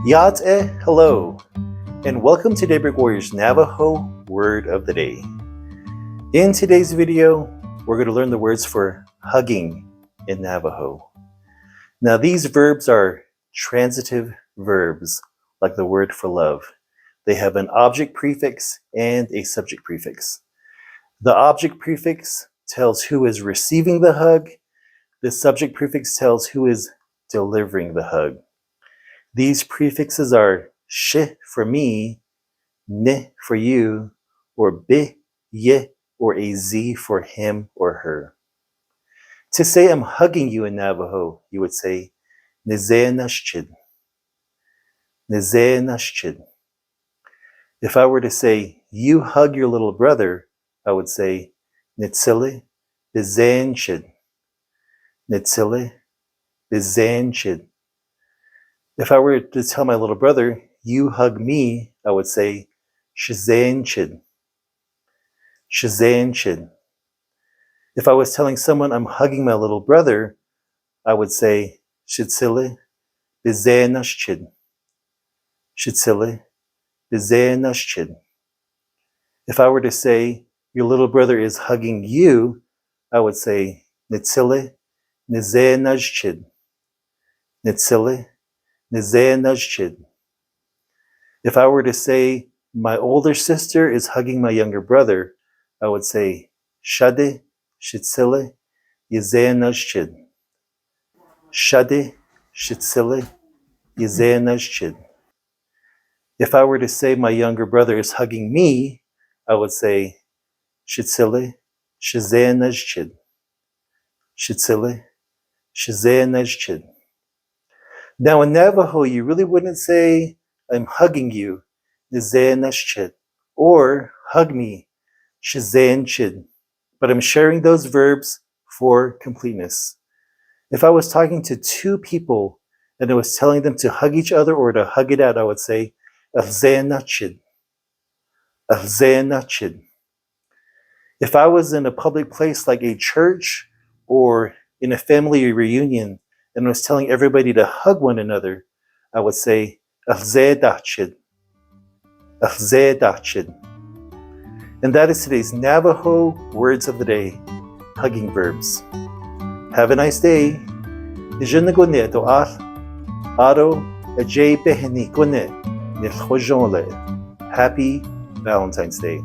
Yat'e, hello, and welcome to Daybreak Warriors Navajo Word of the Day. In today's video, we're going to learn the words for hugging in Navajo. Now these verbs are transitive verbs, like the word for love. They have an object prefix and a subject prefix. The object prefix tells who is receiving the hug. The subject prefix tells who is delivering the hug. These prefixes are sh for me, n for you, or b, y, or a z for him or her. To say I'm hugging you in Navajo, you would say Nizenashchid. Nizenashchid. If I were to say you hug your little brother, I would say Nitsile Bizenchid. Nitsile Bizenchid. If I were to tell my little brother, you hug me, I would say, Shizenchid. Shizenchid. If I was telling someone I'm hugging my little brother, I would say, Shitsile Bizenashchid. Shitsile Bizenashchid. If I were to say, your little brother is hugging you, I would say, Nitsile Nizenashchid. Nitsile Nizenashchid. If I were to say, my older sister is hugging my younger brother, I would say, Shade Shitsile Yizenashchid. Shade Shitsile Yizenashchid. If I were to say my younger brother is hugging me, I would say, Shitsile Shizenashchid. Shitsile Shizenashchid. Now in Navajo, you really wouldn't say, I'm hugging you, Nizenashchid, or hug me, Shizenchid. But I'm sharing those verbs for completeness. If I was talking to two people and I was telling them to hug each other or to hug it out, I would say, Alzenachid. Alzenachid. If I was in a public place like a church or in a family reunion and was telling everybody to hug one another, I would say, Alzedachid. Alzedachid. And that is today's Navajo Words of the Day, hugging verbs. Have a nice day. Happy Valentine's Day.